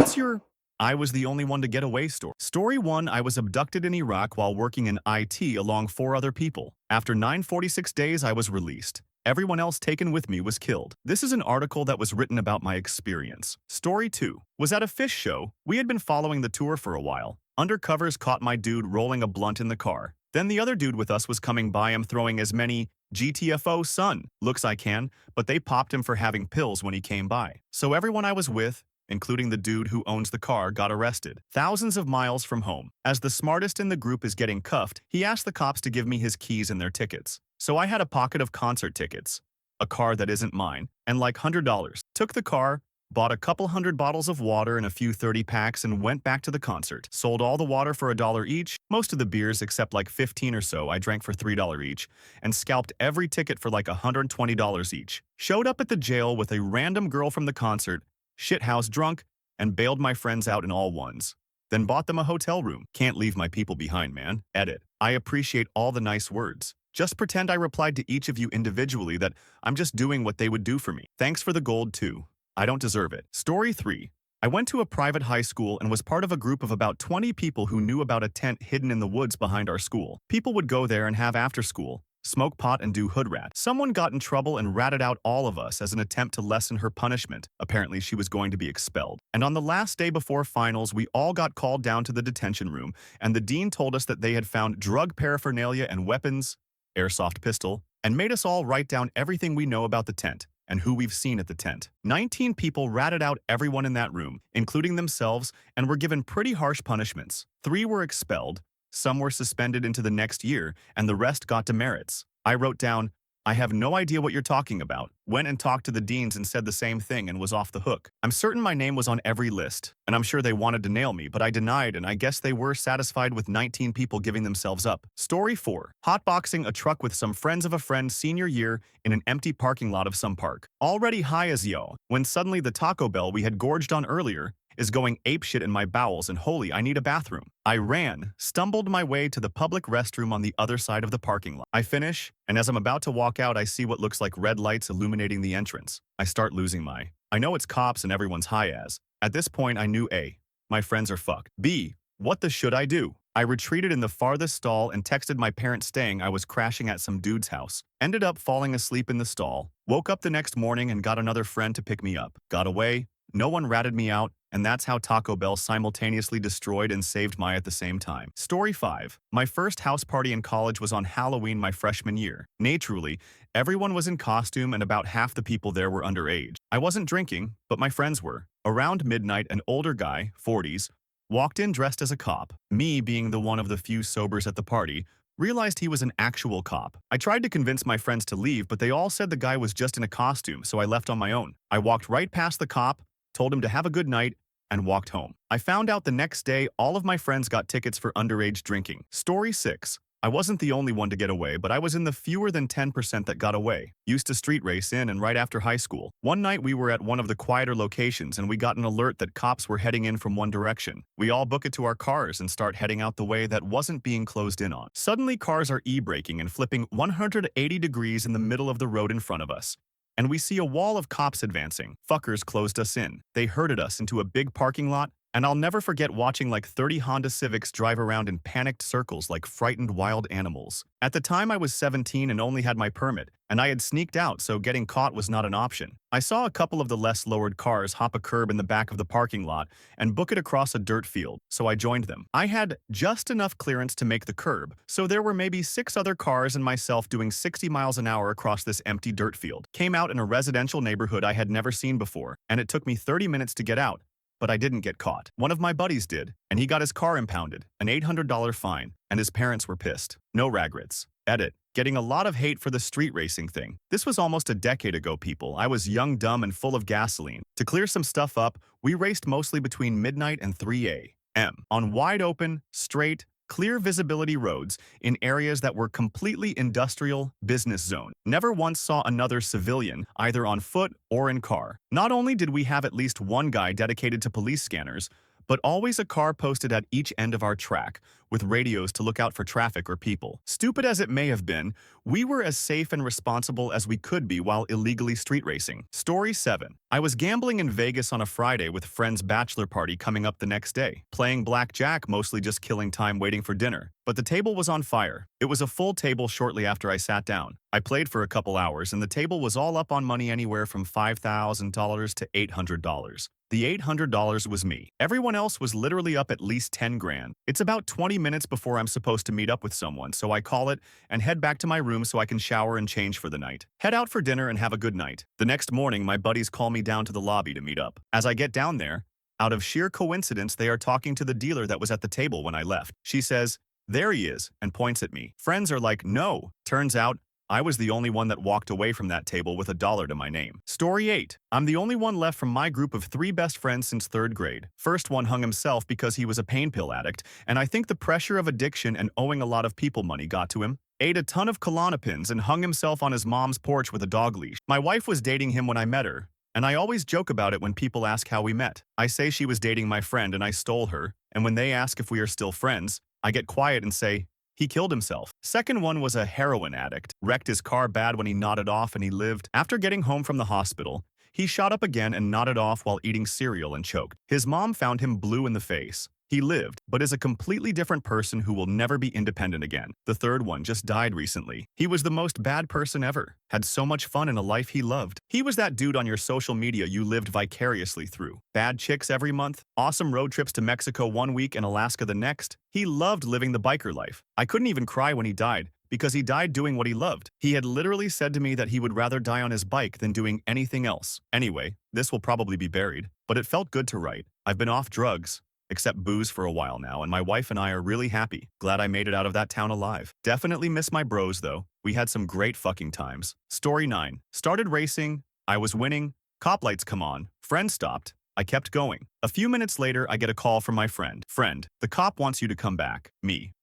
What's your I was the only one to get away story? Story 1. I was abducted in Iraq while working in IT along 4 other people. After 946 days, I was released. Everyone else taken with me was killed. This is an article that was written about my experience. Story 2. Was at a fish show. We had been following the tour for a while. Undercovers caught my dude rolling a blunt in the car. Then the other dude with us was coming by him throwing as many GTFO son looks I can, but they popped him for having pills when he came by. So everyone I was with, including the dude who owns the car, got arrested. Thousands of miles from home. As the smartest in the group is getting cuffed, he asked the cops to give me his keys and their tickets. So I had a pocket of concert tickets, a car that isn't mine, and like $100. Took the car, bought a couple hundred bottles of water and a few 30 packs and went back to the concert. Sold all the water for $1 each, most of the beers except like 15 or so I drank for $3 each, and scalped every ticket for like $120 each. Showed up at the jail with a random girl from the concert, shithouse drunk, and bailed my friends out in all ones. Then bought them a hotel room. Can't leave my people behind, man. Edit. I appreciate all the nice words. Just pretend I replied to each of you individually that I'm just doing what they would do for me. Thanks for the gold, too. I don't deserve it. Story 3. I went to a private high school and was part of a group of about 20 people who knew about a tent hidden in the woods behind our school. People would go there and have after school, smoke pot and do hood rat. Someone got in trouble and ratted out all of us as an attempt to lessen her punishment. Apparently she was going to be expelled. And on the last day before finals, we all got called down to the detention room, and the dean told us that they had found drug paraphernalia and weapons, airsoft pistol, and made us all write down everything we know about the tent and who we've seen at the tent. 19 people ratted out everyone in that room, including themselves, and were given pretty harsh punishments. 3 were expelled, some were suspended into the next year, and the rest got demerits. I wrote down, I have no idea what you're talking about. Went and talked to the deans and said the same thing and was off the hook. I'm certain my name was on every list, and I'm sure they wanted to nail me, but I denied, and I guess they were satisfied with 19 people giving themselves up. Story 4. Hotboxing a truck with some friends of a friend senior year in an empty parking lot of some park. Already high as yo, when suddenly the Taco Bell we had gorged on earlier is going apeshit in my bowels and holy, I need a bathroom. I ran, stumbled my way to the public restroom on the other side of the parking lot. I finish, and as I'm about to walk out, I see what looks like red lights illuminating the entrance. I start losing I know it's cops and everyone's high as. At this point, I knew A, my friends are fucked. B, what the should I do? I retreated in the farthest stall and texted my parents saying I was crashing at some dude's house. Ended up falling asleep in the stall. Woke up the next morning and got another friend to pick me up. Got away. No one ratted me out, and that's how Taco Bell simultaneously destroyed and saved my at the same time. Story 5. My first house party in college was on Halloween my freshman year. Naturally, everyone was in costume and about half the people there were underage. I wasn't drinking, but my friends were. Around midnight, an older guy, 40s, walked in dressed as a cop. Me, being the one of the few sobers at the party, realized he was an actual cop. I tried to convince my friends to leave, but they all said the guy was just in a costume, so I left on my own. I walked right past the cop, told him to have a good night, and walked home. I found out the next day all of my friends got tickets for underage drinking. Story 6. I wasn't the only one to get away, but I was in the fewer than 10% that got away. Used to street race in and right after high school. One night we were at one of the quieter locations and we got an alert that cops were heading in from one direction. We all book it to our cars and start heading out the way that wasn't being closed in on. Suddenly cars are e-braking and flipping 180 degrees in the middle of the road in front of us. And we see a wall of cops advancing. Fuckers closed us in. They herded us into a big parking lot, and I'll never forget watching like 30 Honda Civics drive around in panicked circles like frightened wild animals. At the time I was 17 and only had my permit, and I had sneaked out, so getting caught was not an option. I saw a couple of the less lowered cars hop a curb in the back of the parking lot and book it across a dirt field, so I joined them. I had just enough clearance to make the curb, so there were maybe 6 other cars and myself doing 60 miles an hour across this empty dirt field. Came out in a residential neighborhood I had never seen before, and it took me 30 minutes to get out. But I didn't get caught. One of my buddies did, and he got his car impounded, an $800 fine, and his parents were pissed. No regrets. Edit. Getting a lot of hate for the street racing thing. This was almost a decade ago, people. I was young, dumb, and full of gasoline. To clear some stuff up, we raced mostly between midnight and 3 a.m. on wide open, straight, clear visibility roads in areas that were completely industrial business zone. Never once saw another civilian, either on foot or in car. Not only did we have at least one guy dedicated to police scanners, but always a car posted at each end of our track, with radios to look out for traffic or people. Stupid as it may have been, we were as safe and responsible as we could be while illegally street racing. Story 7. I was gambling in Vegas on a Friday with friend's bachelor party coming up the next day. Playing blackjack, mostly just killing time waiting for dinner. But the table was on fire. It was a full table shortly after I sat down. I played for a couple hours and the table was all up on money anywhere from $5,000 to $800. The $800 was me. Everyone else was literally up at least 10 grand. It's about 20 minutes before I'm supposed to meet up with someone, so I call it and head back to my room so I can shower and change for the night. Head out for dinner and have a good night. The next morning, my buddies call me down to the lobby to meet up. As I get down there, out of sheer coincidence, they are talking to the dealer that was at the table when I left. She says, "There he is," and points at me. Friends are like, "No." Turns out, I was the only one that walked away from that table with $1 to my name. Story 8. I'm the only one left from my group of 3 best friends since 3rd grade. First one hung himself because he was a pain pill addict, and I think the pressure of addiction and owing a lot of people money got to him. Ate a ton of Klonopins and hung himself on his mom's porch with a dog leash. My wife was dating him when I met her, and I always joke about it when people ask how we met. I say she was dating my friend and I stole her, and when they ask if we are still friends, I get quiet and say, "He killed himself." Second one was a heroin addict. Wrecked his car bad when he nodded off and he lived. After getting home from the hospital, he shot up again and nodded off while eating cereal and choked. His mom found him blue in the face. He lived, but is a completely different person who will never be independent again. The third one just died recently. He was the most bad person ever. Had so much fun in a life he loved. He was that dude on your social media you lived vicariously through. Bad chicks every month, awesome road trips to Mexico one week and Alaska the next. He loved living the biker life. I couldn't even cry when he died, because he died doing what he loved. He had literally said to me that he would rather die on his bike than doing anything else. Anyway, this will probably be buried, but it felt good to write. I've been off drugs, except booze, for a while now, and my wife and I are really happy. Glad I made it out of that town alive. Definitely miss my bros though. We had some great fucking times. Story 9. Started racing. I was winning. Cop lights come on. Friend stopped. I kept going. A few minutes later, I get a call from my friend. "Friend, the cop wants you to come back." Me.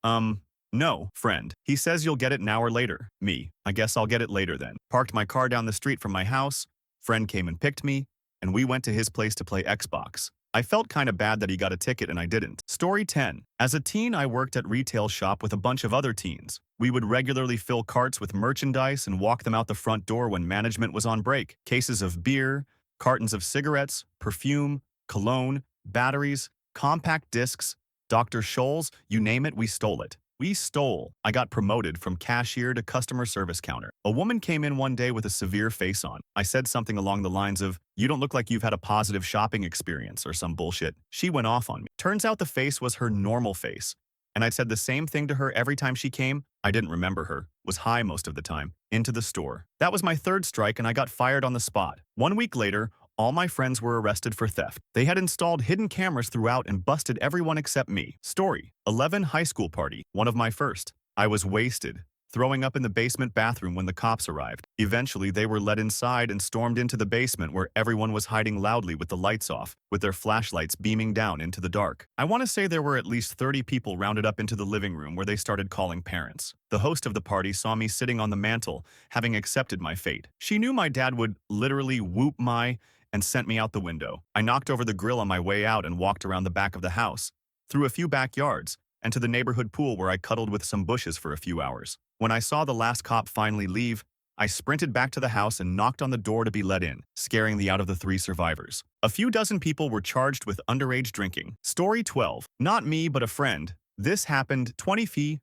No, friend. He says you'll get it an hour later. Me. I guess I'll get it later then. Parked my car down the street from my house. Friend came and picked me, and we went to his place to play Xbox. I felt kinda bad that he got a ticket and I didn't. Story 10. As a teen, I worked at retail shop with a bunch of other teens. We would regularly fill carts with merchandise and walk them out the front door when management was on break. Cases of beer, cartons of cigarettes, perfume, cologne, batteries, compact discs, Dr. Scholl's, you name it, we stole it. We stole. I got promoted from cashier to customer service counter. A woman came in one day with a severe face on. I said something along the lines of, "You don't look like you've had a positive shopping experience," or some bullshit. She went off on me. Turns out the face was her normal face. And I said the same thing to her every time she came. I didn't remember her. Was high most of the time. Into the store. That was my 3rd strike and I got fired on the spot. 1 week later, all my friends were arrested for theft. They had installed hidden cameras throughout and busted everyone except me. Story. 11 high school party. One of my first. I was wasted, throwing up in the basement bathroom when the cops arrived. Eventually, they were let inside and stormed into the basement where everyone was hiding loudly with the lights off, with their flashlights beaming down into the dark. I want to say there were at least 30 people rounded up into the living room where they started calling parents. The host of the party saw me sitting on the mantel, having accepted my fate. She knew my dad would literally whoop my and sent me out the window. I knocked over the grill on my way out and walked around the back of the house, through a few backyards, and to the neighborhood pool where I cuddled with some bushes for a few hours. When I saw the last cop finally leave, I sprinted back to the house and knocked on the door to be let in, scaring the out of the 3 survivors. A few dozen people were charged with underage drinking. Story 12. Not me, but a friend. This happened 20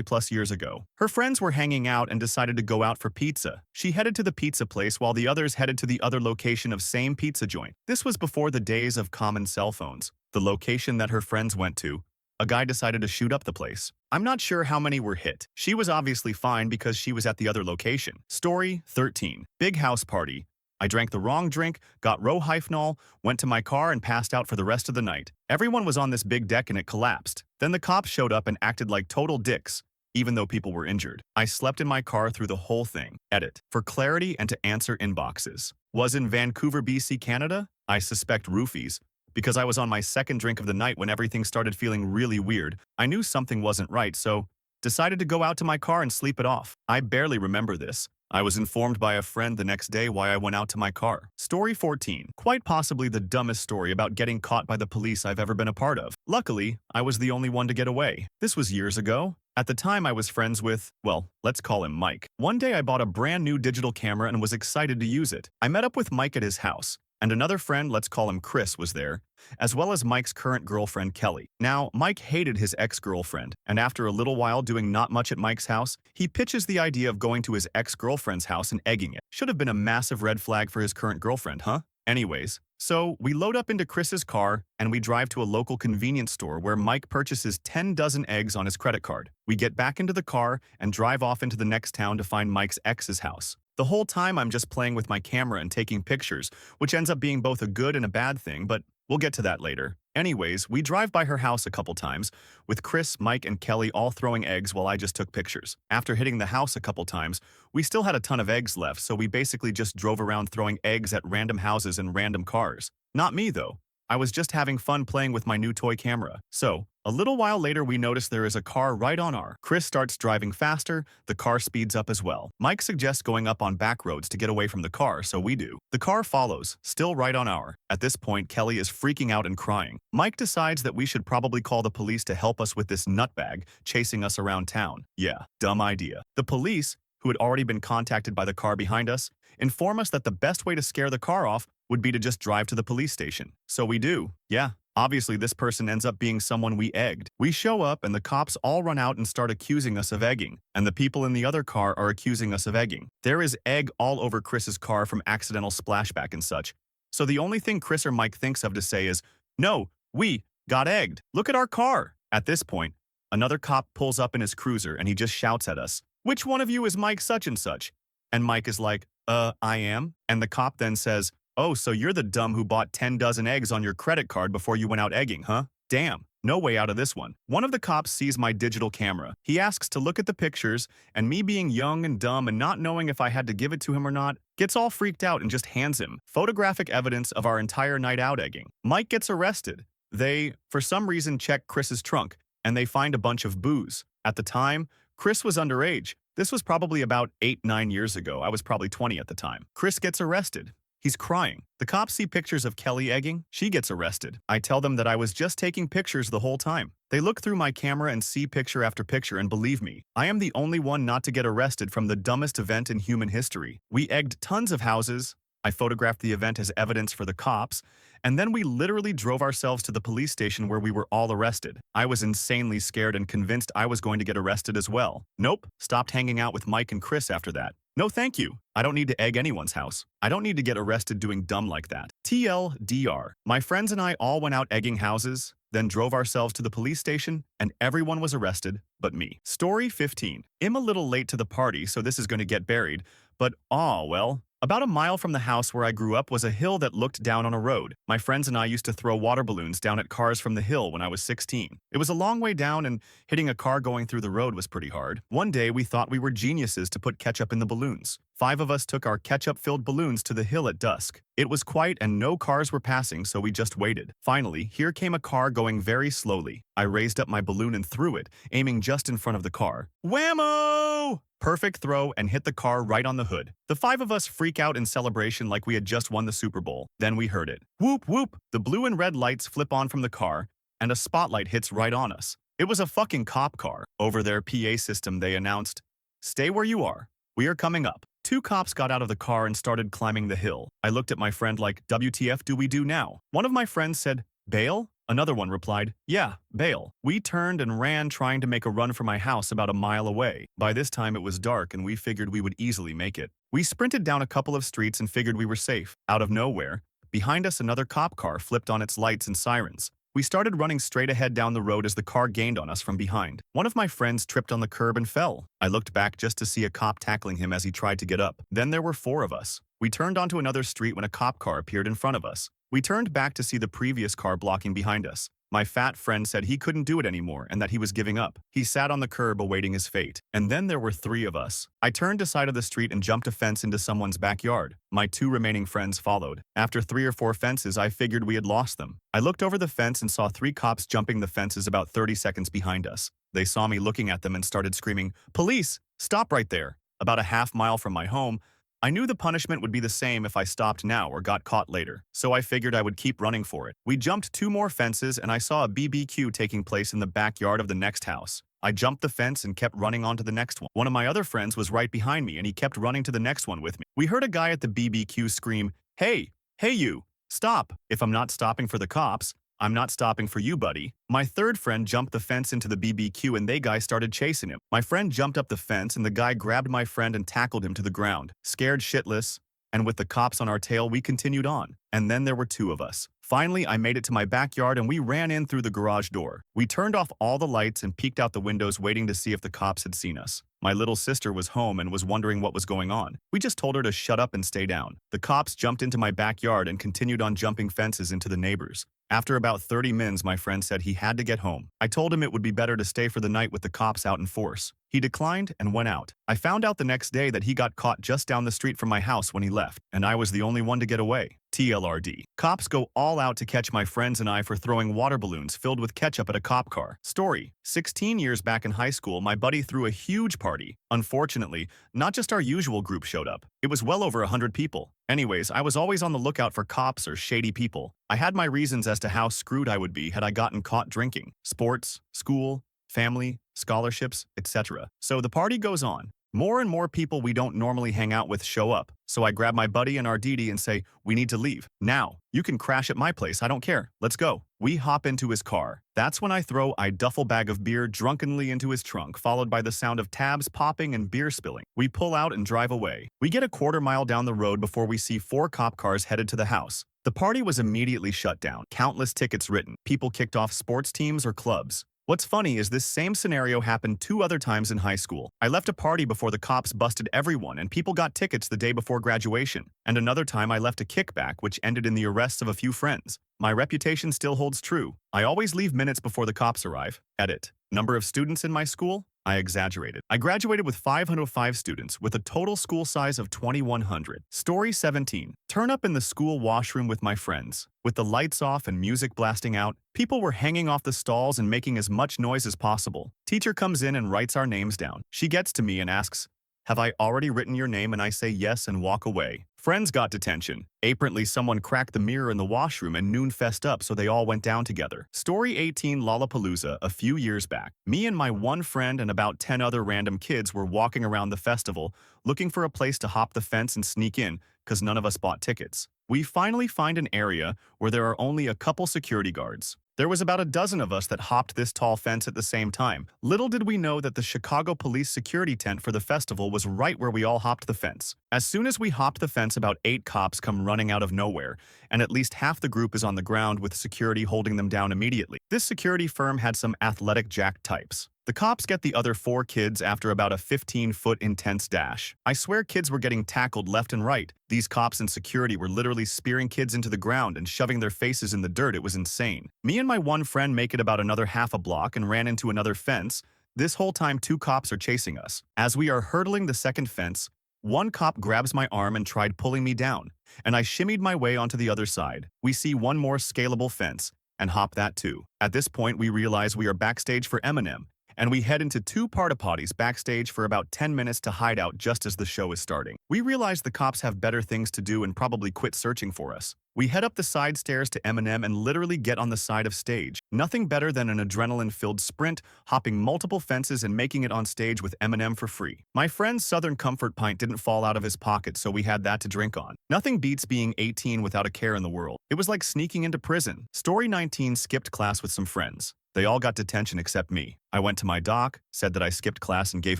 plus years ago. Her friends were hanging out and decided to go out for pizza. She headed to the pizza place while the others headed to the other location of same pizza joint. This was before the days of common cell phones. The location that her friends went to, a guy decided to shoot up the place. I'm not sure how many were hit. She was obviously fine because she was at the other location. Story 13. Big house party. I drank the wrong drink, got rohypnol, went to my car and passed out for the rest of the night. Everyone was on this big deck and it collapsed. Then the cops showed up and acted like total dicks, even though people were injured. I slept in my car through the whole thing. Edit. For clarity and to answer inboxes. Was in Vancouver, BC, Canada? I suspect roofies, because I was on my 2nd drink of the night when everything started feeling really weird. I knew something wasn't right, so decided to go out to my car and sleep it off. I barely remember this. I was informed by a friend the next day why I went out to my car. Story 14. Quite possibly the dumbest story about getting caught by the police I've ever been a part of. Luckily, I was the only one to get away. This was years ago. At the time, I was friends with, well, let's call him Mike. One day I bought a brand new digital camera and was excited to use it. I met up with Mike at his house, and another friend, let's call him Chris, was there, as well as Mike's current girlfriend, Kelly. Now, Mike hated his ex-girlfriend, and after a little while doing not much at Mike's house, he pitches the idea of going to his ex-girlfriend's house and egging it. Should have been a massive red flag for his current girlfriend, huh? Anyways, so we load up into Chris's car and we drive to a local convenience store where Mike purchases 10 dozen eggs on his credit card. We get back into the car and drive off into the next town to find Mike's ex's house. The whole time I'm just playing with my camera and taking pictures, which ends up being both a good and a bad thing, but we'll get to that later. Anyways, we drive by her house a couple times, with Chris, Mike, and Kelly all throwing eggs while I just took pictures. After hitting the house a couple times, we still had a ton of eggs left, so we basically just drove around throwing eggs at random houses and random cars. Not me, though. I was just having fun playing with my new toy camera. So, a little while later we notice there is a car right on our. Chris starts driving faster, the car speeds up as well. Mike suggests going up on back roads to get away from the car, so we do. The car follows, still right on our. At this point, Kelly is freaking out and crying. Mike decides that we should probably call the police to help us with this nutbag chasing us around town. Yeah, dumb idea. The police, who had already been contacted by the car behind us, inform us that the best way to scare the car off would be to just drive to the police station. So we do. Yeah. Obviously, this person ends up being someone we egged. We show up and the cops all run out and start accusing us of egging, and the people in the other car are accusing us of egging. There is egg all over Chris's car from accidental splashback and such. So the only thing Chris or Mike thinks of to say is, "No, we got egged. Look at our car." At this point, another cop pulls up in his cruiser and he just shouts at us, "Which one of you is Mike such and such?" And Mike is like, I am." And the cop then says, "Oh, so you're the dumb who bought 10 dozen eggs on your credit card before you went out egging, huh? Damn, no way out of this one." One of the cops sees my digital camera. He asks to look at the pictures, and me being young and dumb and not knowing if I had to give it to him or not, gets all freaked out and just hands him photographic evidence of our entire night out egging. Mike gets arrested. They, for some reason, check Chris's trunk, and they find a bunch of booze. At the time, Chris was underage. This was probably about 8-9 years ago. I was probably 20 at the time. Chris gets arrested. He's crying. The cops see pictures of Kelly egging. She gets arrested. I tell them that I was just taking pictures the whole time. They look through my camera and see picture after picture, and believe me, I am the only one not to get arrested from the dumbest event in human history. We egged tons of houses. I photographed the event as evidence for the cops, and then we literally drove ourselves to the police station where we were all arrested. I was insanely scared and convinced I was going to get arrested as well. Nope, stopped hanging out with Mike and Chris after that. No thank you. I don't need to egg anyone's house. I don't need to get arrested doing dumb like that. TLDR. My friends and I all went out egging houses, then drove ourselves to the police station, and everyone was arrested but me. Story 15. I'm a little late to the party, so this is going to get buried, but well. About a mile from the house where I grew up was a hill that looked down on a road. My friends and I used to throw water balloons down at cars from the hill when I was 16. It was a long way down, and hitting a car going through the road was pretty hard. One day, we thought we were geniuses to put ketchup in the balloons. 5 of us took our ketchup-filled balloons to the hill at dusk. It was quiet and no cars were passing, so we just waited. Finally, here came a car going very slowly. I raised up my balloon and threw it, aiming just in front of the car. Whammo! Perfect throw and hit the car right on the hood. The 5 of us freak out in celebration like we had just won the Super Bowl. Then we heard it. Whoop, whoop! The blue and red lights flip on from the car, and a spotlight hits right on us. It was a fucking cop car. Over their PA system, they announced, "Stay where you are. We are coming up." 2 cops got out of the car and started climbing the hill. I looked at my friend like, "WTF do we do now?" One of my friends said, "Bail?" Another one replied, "Yeah, bail." We turned and ran trying to make a run for my house about a mile away. By this time it was dark and we figured we would easily make it. We sprinted down a couple of streets and figured we were safe. Out of nowhere, behind us another cop car flipped on its lights and sirens. We started running straight ahead down the road as the car gained on us from behind. One of my friends tripped on the curb and fell. I looked back just to see a cop tackling him as he tried to get up. Then there were 4 of us. We turned onto another street when a cop car appeared in front of us. We turned back to see the previous car blocking behind us. My fat friend said he couldn't do it anymore and that he was giving up. He sat on the curb awaiting his fate. And then there were 3 of us. I turned to side of the street and jumped a fence into someone's backyard. My 2 remaining friends followed. After 3 or 4 fences, I figured we had lost them. I looked over the fence and saw 3 cops jumping the fences about 30 seconds behind us. They saw me looking at them and started screaming, "Police! Stop right there!" about a half-mile from my home. I knew the punishment would be the same if I stopped now or got caught later, so I figured I would keep running for it. We jumped 2 more fences and I saw a BBQ taking place in the backyard of the next house. I jumped the fence and kept running on to the next one. One of my other friends was right behind me and he kept running to the next one with me. We heard a guy at the BBQ scream, "Hey, hey you, stop. If I'm not stopping for the cops, I'm not stopping for you, buddy." My third friend jumped the fence into the BBQ and they guys started chasing him. My friend jumped up the fence and the guy grabbed my friend and tackled him to the ground. Scared shitless, and with the cops on our tail, we continued on. And then there were 2 of us. Finally, I made it to my backyard and we ran in through the garage door. We turned off all the lights and peeked out the windows waiting to see if the cops had seen us. My little sister was home and was wondering what was going on. We just told her to shut up and stay down. The cops jumped into my backyard and continued on jumping fences into the neighbors. After about 30 minutes, my friend said he had to get home. I told him it would be better to stay for the night with the cops out in force. He declined and went out. I found out the next day that he got caught just down the street from my house when he left, and I was the only one to get away. TLRD. Cops go all out to catch my friends and I for throwing water balloons filled with ketchup at a cop car. Story: 16 years back in high school, my buddy threw a huge party. Unfortunately, not just our usual group showed up. It was well over 100 people. Anyways, I was always on the lookout for cops or shady people. I had my reasons as to how screwed I would be had I gotten caught drinking. Sports, school, family, scholarships, etc. So the party goes on. More and more people we don't normally hang out with show up. So I grab my buddy and our Didi and say, "We need to leave. Now. You can crash at my place, I don't care. Let's go." We hop into his car. That's when I throw a duffel bag of beer drunkenly into his trunk, followed by the sound of tabs popping and beer spilling. We pull out and drive away. We get a quarter-mile down the road before we see 4 cop cars headed to the house. The party was immediately shut down. Countless tickets written. People kicked off sports teams or clubs. What's funny is this same scenario happened 2 other times in high school. I left a party before the cops busted everyone and people got tickets the day before graduation. And another time I left a kickback which ended in the arrests of a few friends. My reputation still holds true. I always leave minutes before the cops arrive. Edit. Number of students in my school? I exaggerated. I graduated with 505 students with a total school size of 2,100. Story 17. Turn up in the school washroom with my friends. With the lights off and music blasting out, people were hanging off the stalls and making as much noise as possible. Teacher comes in and writes our names down. She gets to me and asks, "Have I already written your name?" And I say yes and walk away. Friends got detention. Apparently, someone cracked the mirror in the washroom and noon fessed up, so they all went down together. Story 18. Lollapalooza. A few years back, me and my one friend and about 10 other random kids were walking around the festival, looking for a place to hop the fence and sneak in, because none of us bought tickets. We finally find an area where there are only a couple security guards. There was about a dozen of us that hopped this tall fence at the same time. Little did we know that the Chicago police security tent for the festival was right where we all hopped the fence. As soon as we hopped the fence, about 8 cops come running out of nowhere, and at least half the group is on the ground with security holding them down immediately. This security firm had some athletic jack types. The cops get the other 4 kids after about a 15-foot intense dash. I swear kids were getting tackled left and right. These cops and security were literally spearing kids into the ground and shoving their faces in the dirt. It was insane. Me and my one friend make it about another half a block and ran into another fence. This whole time 2 cops are chasing us. As we are hurdling the second fence, one cop grabs my arm and tried pulling me down, and I shimmied my way onto the other side. We see one more scalable fence and hop that too. At this point, we realize we are backstage for Eminem, and we head into 2 porta potties backstage for about 10 minutes to hide out just as the show is starting. We realize the cops have better things to do and probably quit searching for us. We head up the side stairs to Eminem and literally get on the side of stage. Nothing better than an adrenaline-filled sprint, hopping multiple fences and making it on stage with Eminem for free. My friend's Southern Comfort pint didn't fall out of his pocket, so we had that to drink on. Nothing beats being 18 without a care in the world. It was like sneaking into prison. Story 19. Skipped class with some friends. They all got detention except me. I went to my doc, said that I skipped class and gave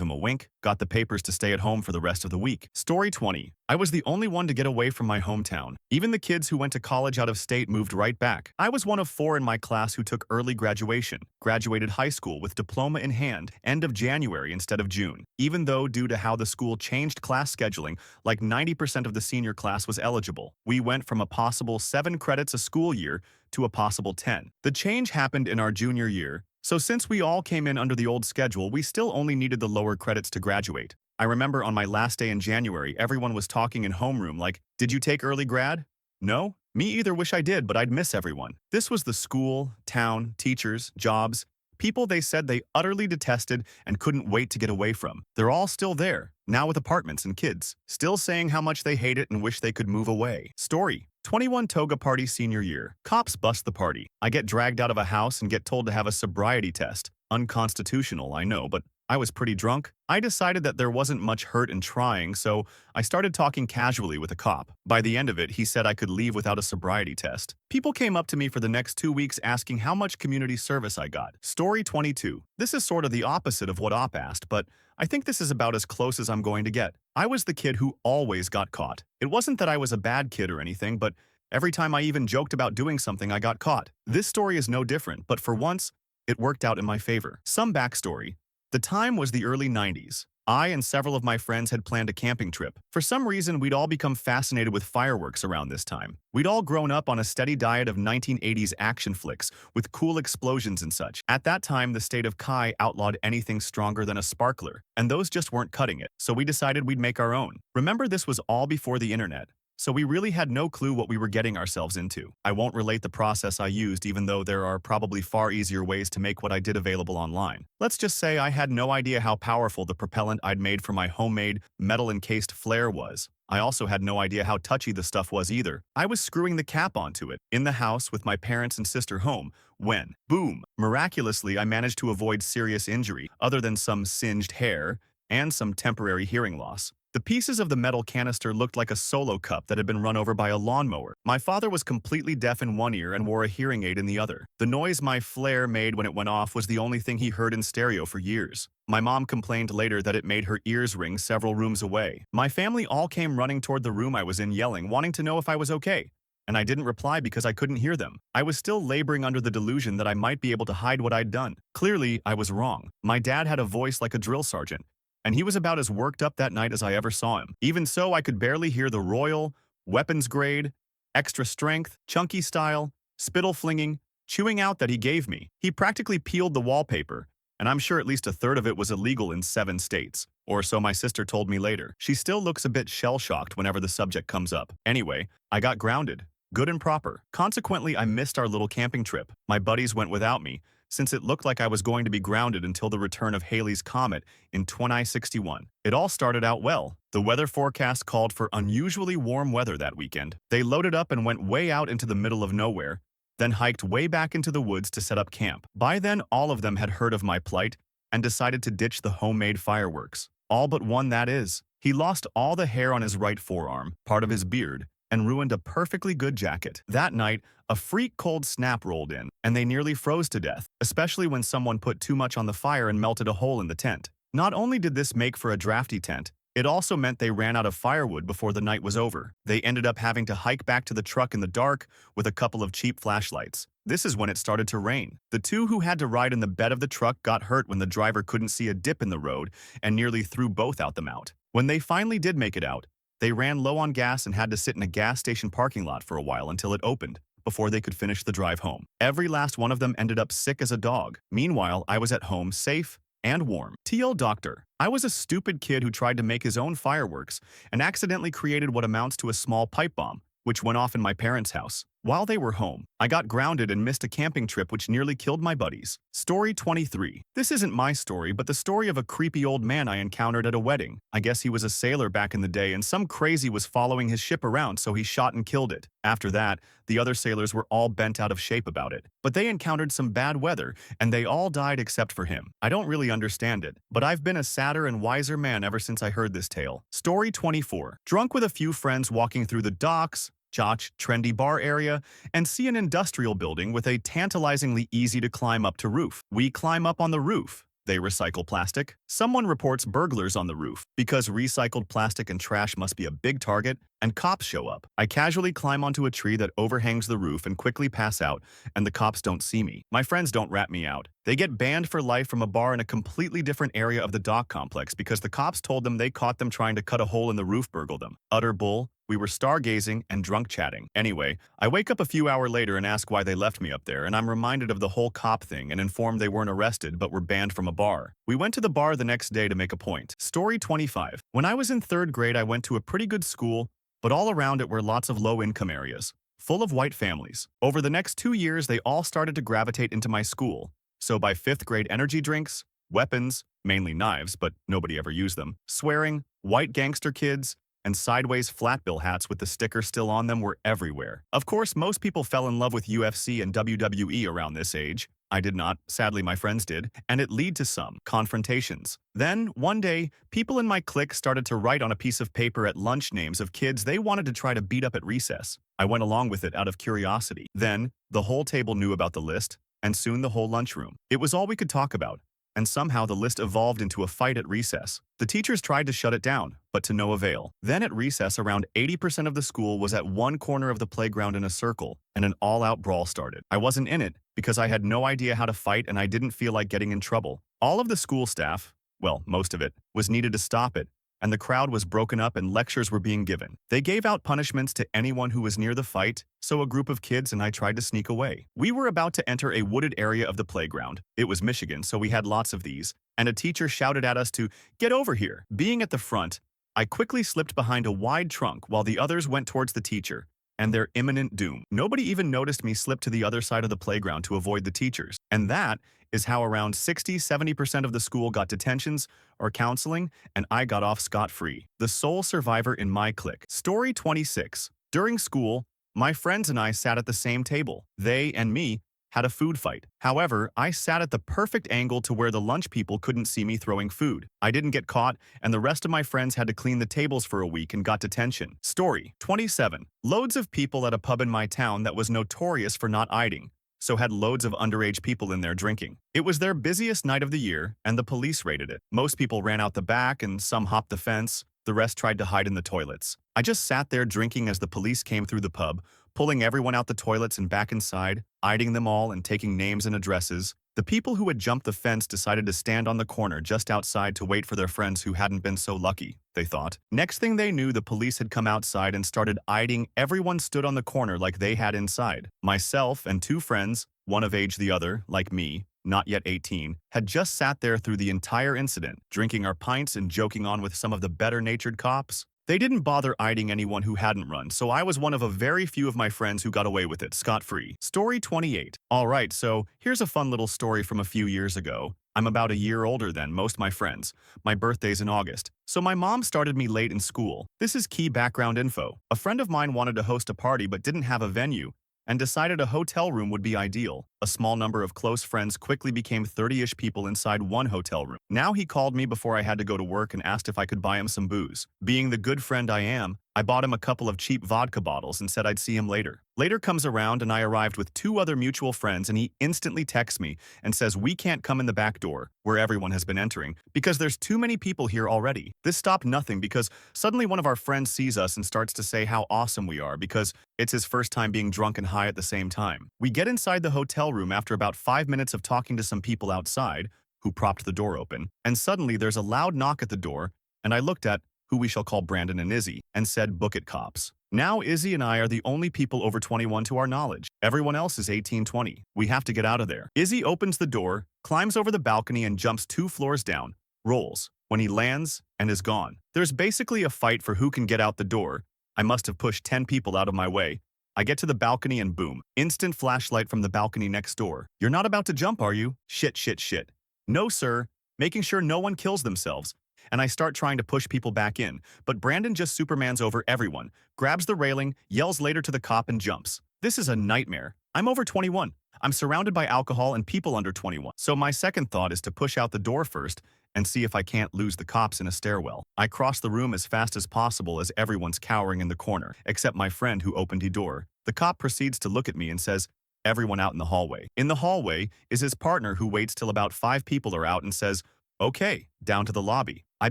him a wink, got the papers to stay at home for the rest of the week. Story 20. I was the only one to get away from my hometown. Even the kids who went to college out of state moved right back. I was one of 4 in my class who took early graduation, graduated high school with diploma in hand, end of January instead of June. Even though due to how the school changed class scheduling, like 90% of the senior class was eligible. We went from a possible 7 credits a school year to a possible 10. The change happened in our junior year, so since we all came in under the old schedule, we still only needed the lower credits to graduate. I remember on my last day in January, everyone was talking in homeroom like, "Did you take early grad?" No? Me either. Wish I did, but I'd miss everyone. This was the school, town, teachers, jobs, people they said they utterly detested and couldn't wait to get away from. They're all still there. now with apartments and kids, still saying how much they hate it and wish they could move away. Story: 21 toga party senior year. Cops bust the party. I get dragged out of a house and get told to have a sobriety test. Unconstitutional, I know, but I was pretty drunk. I decided that there wasn't much hurt in trying, so I started talking casually with a cop. By the end of it, he said I could leave without a sobriety test. People came up to me for the next 2 weeks asking how much community service I got. Story 22. This is sort of the opposite of what Op asked, but I think this is about as close as I'm going to get. I was the kid who always got caught. It wasn't that I was a bad kid or anything, but every time I even joked about doing something, I got caught. This story is no different, but for once, it worked out in my favor. Some backstory. The time was the early 90s. I and several of my friends had planned a camping trip. For some reason, we'd all become fascinated with fireworks around this time. We'd all grown up on a steady diet of 1980s action flicks with cool explosions and such. At that time, the state of Kai outlawed anything stronger than a sparkler, and those just weren't cutting it, so we decided we'd make our own. Remember, this was all before the internet, so we really had no clue what we were getting ourselves into. I won't relate the process I used, even though there are probably far easier ways to make what I did available online. Let's just say I had no idea how powerful the propellant I'd made for my homemade metal-encased flare was. I also had no idea how touchy the stuff was either. I was screwing the cap onto it, in the house with my parents and sister home, when, boom, miraculously I managed to avoid serious injury, other than some singed hair and some temporary hearing loss. The pieces of the metal canister looked like a solo cup that had been run over by a lawnmower. My father was completely deaf in one ear and wore a hearing aid in the other. The noise my flare made when it went off was the only thing he heard in stereo for years. My mom complained later that it made her ears ring several rooms away. My family all came running toward the room I was in yelling, wanting to know if I was okay. And I didn't reply because I couldn't hear them. I was still laboring under the delusion that I might be able to hide what I'd done. Clearly, I was wrong. My dad had a voice like a drill sergeant, and he was about as worked up that night as I ever saw him. Even so, I could barely hear the royal, weapons grade, extra strength, chunky style, spittle flinging, chewing out that he gave me. He practically peeled the wallpaper, and I'm sure at least a third of it was illegal in 7 states. Or so my sister told me later. She still looks a bit shell-shocked whenever the subject comes up. Anyway, I got grounded. Good and proper. Consequently, I missed our little camping trip. My buddies went without me, since it looked like I was going to be grounded until the return of Halley's Comet in 2061. It all started out well. The weather forecast called for unusually warm weather that weekend. They loaded up and went way out into the middle of nowhere, then hiked way back into the woods to set up camp. By then, all of them had heard of my plight and decided to ditch the homemade fireworks. All but one, that is. He lost all the hair on his right forearm, part of his beard, and ruined a perfectly good jacket. That night, a freak cold snap rolled in, and they nearly froze to death, especially when someone put too much on the fire and melted a hole in the tent. Not only did this make for a drafty tent, it also meant they ran out of firewood before the night was over. They ended up having to hike back to the truck in the dark with a couple of cheap flashlights. This is when it started to rain. The two who had to ride in the bed of the truck got hurt when the driver couldn't see a dip in the road and nearly threw both out them out. When they finally did make it out, they ran low on gas and had to sit in a gas station parking lot for a while until it opened, before they could finish the drive home. Every last one of them ended up sick as a dog. Meanwhile, I was at home, safe and warm. TL Doctor. I was a stupid kid who tried to make his own fireworks and accidentally created what amounts to a small pipe bomb, which went off in my parents' house. While they were home, I got grounded and missed a camping trip which nearly killed my buddies. Story 23. This isn't my story, but the story of a creepy old man I encountered at a wedding. I guess he was a sailor back in the day and some crazy was following his ship around, so he shot and killed it. After that, the other sailors were all bent out of shape about it. But they encountered some bad weather, and they all died except for him. I don't really understand it, but I've been a sadder and wiser man ever since I heard this tale. Story 24. Drunk with a few friends walking through the docks, trendy bar area, and see an industrial building with a tantalizingly easy-to-climb up to roof. We climb up on the roof. They recycle plastic. Someone reports burglars on the roof. Because recycled plastic and trash must be a big target, and cops show up. I casually climb onto a tree that overhangs the roof and quickly pass out, and the cops don't see me. My friends don't rat me out. They get banned for life from a bar in a completely different area of the dock complex because the cops told them they caught them trying to cut a hole in the roof, burgle them. Utter bull. We were stargazing and drunk chatting. Anyway, I wake up a few hours later and ask why they left me up there, and I'm reminded of the whole cop thing and informed they weren't arrested but were banned from a bar. We went to the bar the next day to make a point. Story 25. When I was in 3rd grade, I went to a pretty good school, but all around it were lots of low-income areas, full of white families. Over the next 2 years, they all started to gravitate into my school. So by 5th grade, energy drinks, Weapons, mainly knives, but nobody ever used them. Swearing, white gangster kids, and sideways flat bill hats with the sticker still on them were everywhere. Of course, most people fell in love with UFC and WWE around this age. I did not. Sadly, my friends did, and it led to some confrontations. Then, one day, people in my clique started to write on a piece of paper at lunch names of kids they wanted to try to beat up at recess. I went along with it out of curiosity. Then, the whole table knew about the list, and soon the whole lunchroom. It was all we could talk about, and somehow the list evolved into a fight at recess. The teachers tried to shut it down, but to no avail. Then at recess, around 80% of the school was at one corner of the playground in a circle, and an all-out brawl started. I wasn't in it because I had no idea how to fight and I didn't feel like getting in trouble. All of the school staff, well, most of it, was needed to stop it, and the crowd was broken up and lectures were being given. They gave out punishments to anyone who was near the fight, so a group of kids and I tried to sneak away. We were about to enter a wooded area of the playground. It was Michigan, so we had lots of these, and a teacher shouted at us to get over here. Being at the front, I quickly slipped behind a wide trunk while the others went towards the teacher and their imminent doom. Nobody even noticed me slip to the other side of the playground to avoid the teachers. And that is how around 60–70% of the school got detentions or counseling, and I got off scot-free. The sole survivor in my clique. Story 26. During school, my friends and I sat at the same table. They and me had a food fight. However, I sat at the perfect angle to where the lunch people couldn't see me throwing food. I didn't get caught, and the rest of my friends had to clean the tables for a week and got detention. Story 27. Loads of people at a pub in my town that was notorious for not iding, so had loads of underage people in there drinking. It was their busiest night of the year, and the police raided it. Most people ran out the back, and some hopped the fence. The rest tried to hide in the toilets. I just sat there drinking as the police came through the pub, pulling everyone out the toilets and back inside, IDing them all and taking names and addresses. The people who had jumped the fence decided to stand on the corner just outside to wait for their friends who hadn't been so lucky, they thought. Next thing they knew, the police had come outside and started IDing. Everyone stood on the corner like they had inside. Myself and two friends, one of age the other, like me, not yet 18, had just sat there through the entire incident, drinking our pints and joking on with some of the better-natured cops. They didn't bother IDing anyone who hadn't run, so I was one of a very few of my friends who got away with it, scot-free. Story 28. Alright, so here's a fun little story from a few years ago. I'm about a year older than most my friends. My birthday's in August, so my mom started me late in school. This is key background info. A friend of mine wanted to host a party but didn't have a venue, and decided a hotel room would be ideal. A small number of close friends quickly became 30-ish people inside one hotel room. Now he called me before I had to go to work and asked if I could buy him some booze. Being the good friend I am, I bought him a couple of cheap vodka bottles and said I'd see him later. Later comes around and I arrived with two other mutual friends and he instantly texts me and says we can't come in the back door, where everyone has been entering, because there's too many people here already. This stopped nothing because suddenly one of our friends sees us and starts to say how awesome we are because it's his first time being drunk and high at the same time. We get inside the hotel room after about 5 minutes of talking to some people outside, who propped the door open, and suddenly there's a loud knock at the door, and I looked at who we shall call Brandon and Izzy, and said, "Book it, cops." Now Izzy and I are the only people over 21 to our knowledge. Everyone else is 18–20. We have to get out of there. Izzy opens the door, climbs over the balcony and jumps 2 floors down, rolls, when he lands, and is gone. There's basically a fight for who can get out the door. I must have pushed 10 people out of my way. I get to the balcony and boom, instant flashlight from the balcony next door. "You're not about to jump, are you?" Shit, shit, shit. "No, sir," making sure no one kills themselves. And I start trying to push people back in, but Brandon just Supermans over everyone, grabs the railing, yells later to the cop and jumps. This is a nightmare. I'm over 21. I'm surrounded by alcohol and people under 21. So my second thought is to push out the door first and see if I can't lose the cops in a stairwell. I cross the room as fast as possible as everyone's cowering in the corner, except my friend who opened the door. The cop proceeds to look at me and says, "Everyone out in the hallway." In the hallway is his partner who waits till about 5 people are out and says, "Okay, down to the lobby." I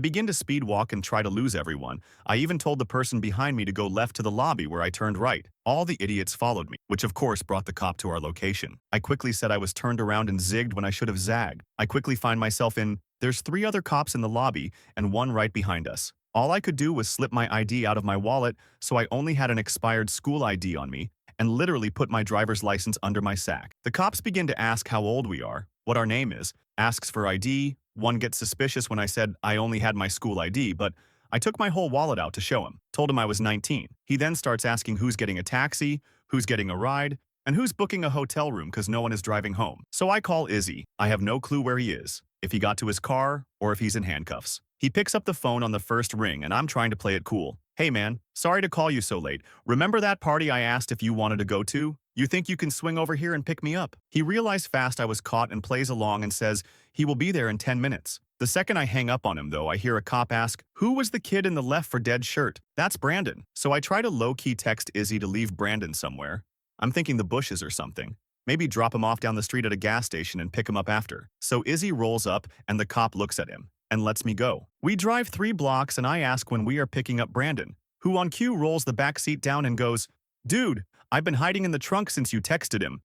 begin to speed walk and try to lose everyone. I even told the person behind me to go left to the lobby where I turned right. All the idiots followed me, which of course brought the cop to our location. I quickly said I was turned around and zigged when I should have zagged. I quickly find myself in, there's 3 other cops in the lobby and one right behind us. All I could do was slip my ID out of my wallet, so I only had an expired school ID on me, and literally put my driver's license under my sack. The cops begin to ask how old we are, what our name is, asks for ID. One gets suspicious when I said I only had my school ID, but I took my whole wallet out to show him, told him I was 19. He then starts asking who's getting a taxi, who's getting a ride, and who's booking a hotel room because no one is driving home. So I call Izzy. I have no clue where he is. if he got to his car, or if he's in handcuffs. He picks up the phone on the first ring, and I'm trying to play it cool. Hey man, sorry to call you so late. Remember that party I asked if you wanted to go to? You think you can swing over here and pick me up? He realized fast I was caught and plays along and says he will be there in 10 minutes. The second I hang up on him, though, I hear a cop ask, "Who was the kid in the left for dead shirt?" That's Brandon. So I try to low-key text Izzy to leave Brandon somewhere. I'm thinking the bushes or something. Maybe drop him off down the street at a gas station and pick him up after. So Izzy rolls up and the cop looks at him and lets me go. We drive 3 blocks and I ask when we are picking up Brandon, who on cue rolls the back seat down and goes, "Dude, I've been hiding in the trunk since you texted him."